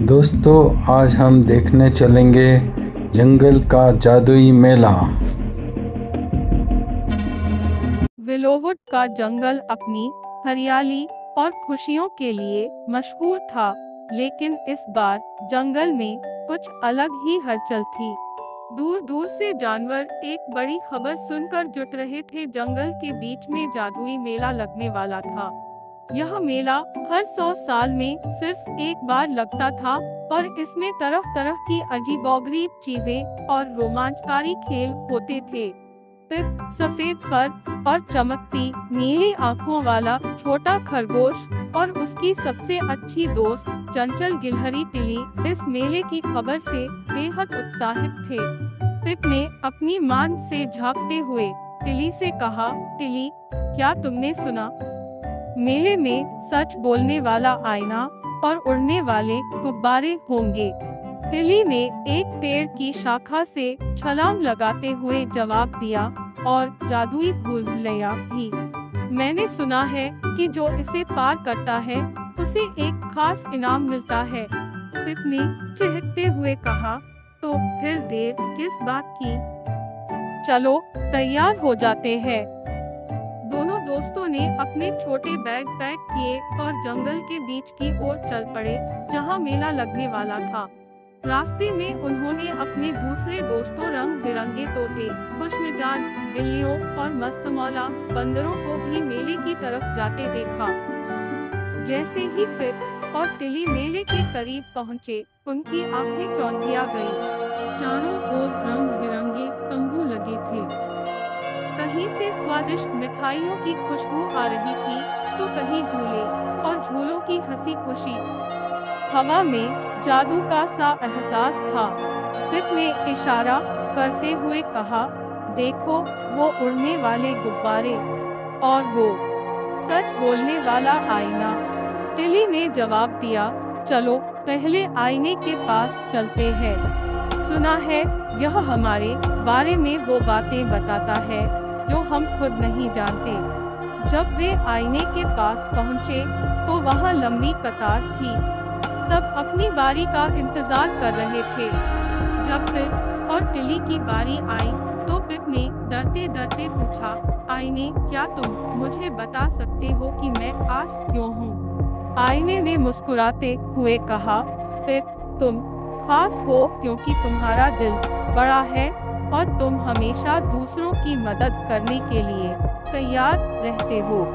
दोस्तों, आज हम देखने चलेंगे जंगल का जादुई मेला। विलोवुड का जंगल अपनी हरियाली और खुशियों के लिए मशहूर था, लेकिन इस बार जंगल में कुछ अलग ही हलचल थी। दूर दूर से जानवर एक बड़ी खबर सुनकर जुट रहे थे। जंगल के बीच में जादुई मेला लगने वाला था। यह मेला हर 100 साल में सिर्फ एक बार लगता था और इसमें तरह तरह की अजीबोगरीब चीजें और रोमांचकारी खेल होते थे। फिर सफेद फर और चमकती नीली आँखों वाला छोटा खरगोश और उसकी सबसे अच्छी दोस्त चंचल गिलहरी टिली इस मेले की खबर से बेहद उत्साहित थे। पिप ने अपनी मान से झांकते हुए टिली से कहा, टिली, क्या तुमने सुना? मेले में सच बोलने वाला आईना और उड़ने वाले गुब्बारे होंगे। टिली ने एक पेड़ की शाखा से छलांग लगाते हुए जवाब दिया, और जादुई भूल-भुलैया भी। मैंने सुना है कि जो इसे पार करता है उसे एक खास इनाम मिलता है। पिप ने चहकते हुए कहा, तो फिर देर किस बात की? चलो तैयार हो जाते हैं। दोनों दोस्तों ने अपने छोटे बैग पैक किए और जंगल के बीच की ओर चल पड़े, जहां मेला लगने वाला था। रास्ते में उन्होंने अपने दूसरे दोस्तों रंग बिरंगे तोते, खुशमिजाज बिल्लियों और मस्तमौला बंदरों को भी मेले की तरफ जाते देखा। जैसे ही पिप और टिली मेले के करीब पहुंचे, उनकी आंखें चौंधिया गईं। चारों ओर रंग बिरंगे तंबू लगे थे। कहीं से स्वादिष्ट मिठाइयों की खुशबू आ रही थी, तो कहीं झूले और झूलों की हंसी खुशी। हवा में जादू का सा एहसास था। पिप ने इशारा करते हुए कहा, देखो वो उड़ने वाले गुब्बारे और वो सच बोलने वाला आईना। टिली ने जवाब दिया, चलो पहले आईने के पास चलते हैं। सुना है यह हमारे बारे में वो बातें बताता है जो हम खुद नहीं जानते। जब वे आईने के पास पहुंचे तो वहां लंबी कतार थी। सब अपनी बारी का इंतजार कर रहे थे। जब पिप और टिली की बारी आई तो पिप ने डरते डरते पूछा, आईने, क्या तुम मुझे बता सकते हो कि मैं खास क्यों हूँ? आईने ने मुस्कुराते हुए कहा, पिप, तुम खास हो क्योंकि तुम्हारा दिल बड़ा है और तुम हमेशा दूसरों की मदद करने के लिए तैयार रहते हो।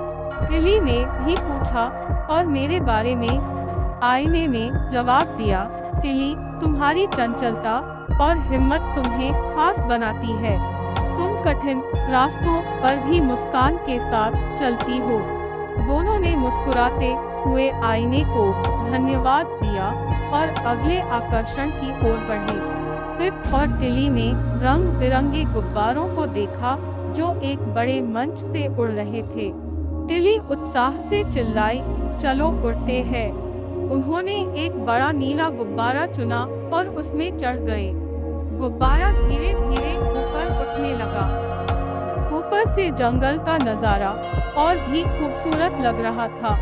टिली ने भी पूछा, और मेरे बारे में? आईने ने जवाब दिया, टिली, तुम्हारी चंचलता और हिम्मत तुम्हें खास बनाती है। तुम कठिन रास्तों पर भी मुस्कान के साथ चलती हो। दोनों ने मुस्कुराते हुए आईने को धन्यवाद दिया और अगले आकर्षण की ओर बढ़े। पिप और टिली ने रंग बिरंगे गुब्बारों को देखा जो एक बड़े मंच से उड़ रहे थे। टिली उत्साह से चिल्लाई, चलो उड़ते हैं। उन्होंने एक बड़ा नीला गुब्बारा चुना और उसमें चढ़ गए। गुब्बारा धीरे धीरे ऊपर उठने लगा। ऊपर से जंगल का नजारा और भी खूबसूरत लग रहा था।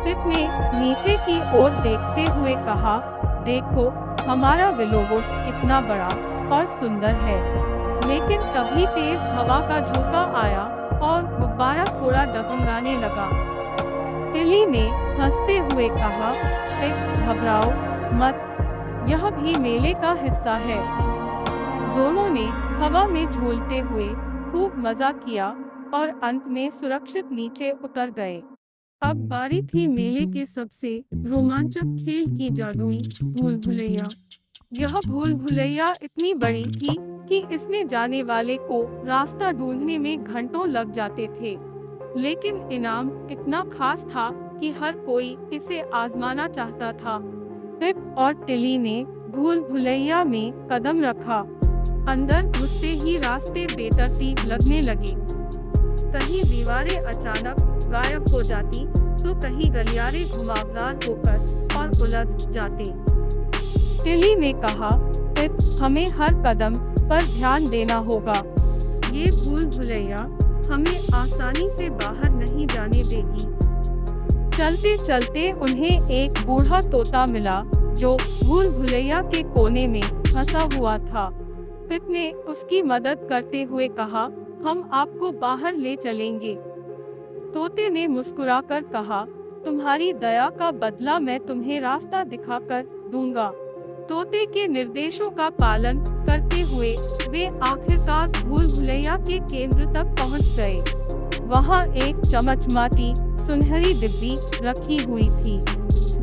पिप ने नीचे की ओर देखते हुए कहा, देखो हमारा विलोवुड कितना बड़ा और सुंदर है। लेकिन तभी तेज हवा का झोंका आया और गुब्बारा थोड़ा डगमगाने लगा। टिली ने हंसते हुए कहा, पिप, घबराओ मत, यह भी मेले का हिस्सा है। दोनों ने हवा में झूलते हुए खूब मजा किया और अंत में सुरक्षित नीचे उतर गए। अब बारी थी मेले के सबसे रोमांचक खेल की, जादुई भूल-भुलैया। यह भूल-भुलैया इतनी बड़ी थी कि इसमें जाने वाले को रास्ता ढूंढने में घंटों लग जाते थे। लेकिन इनाम इतना खास था कि हर कोई इसे आजमाना चाहता था। पिप और टिली ने भूल-भुलैया में कदम रखा। अंदर घुसते ही रास्ते बेतरतीब लगने लगे। कहीं दीवारें अचानक गायब हो जाती, तो कहीं गलियारे घुमावदार होकर और उलझ जाते। टिली ने कहा, पिप, हमें हर कदम पर ध्यान देना होगा। ये भूल-भुलैया हमें आसानी से बाहर नहीं जाने देगी। चलते चलते उन्हें एक बूढ़ा तोता मिला जो भूल भुलैया के कोने में फंसा हुआ था। पिप ने उसकी मदद करते हुए कहा, हम आपको बाहर ले चलेंगे। तोते ने मुस्कुराकर कहा, तुम्हारी दया का बदला मैं तुम्हें रास्ता दिखाकर दूंगा। तोते के निर्देशों का पालन करते हुए वे आखिरकार भूल भुलैया के केंद्र तक पहुंच गए। वहां एक चमचमाती सुनहरी डिब्बी रखी हुई थी।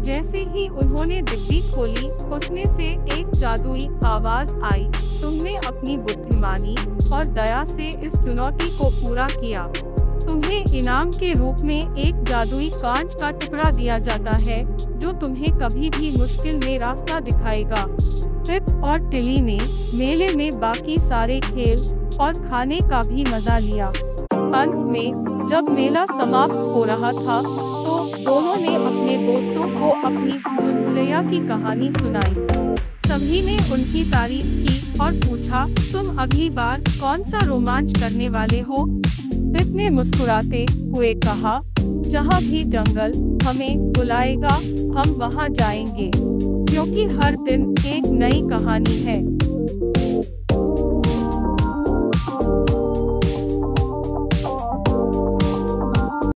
जैसे ही उन्होंने डिब्बी खोली, उसमें से एक जादुई आवाज आई, तुमने अपनी बुद्धिमानी और दया से इस चुनौती को पूरा किया। तुम्हें इनाम के रूप में एक जादुई कांच का टुकड़ा दिया जाता है, जो तुम्हें कभी भी मुश्किल में रास्ता दिखाएगा। पिप और टिली ने मेले में बाकी सारे खेल और खाने का भी मजा लिया। अंत में जब मेला समाप्त हो रहा था, तो दोनों ने अपने दोस्तों को अपनी भूल भुलैया की कहानी सुनाई। सभी ने उनकी तारीफ की और पूछा, तुम अगली बार कौन सा रोमांच करने वाले हो? पिप ने मुस्कुराते हुए कहा, जहाँ भी जंगल हमें बुलाएगा हम वहाँ जाएंगे, क्योंकि हर दिन एक नई कहानी है।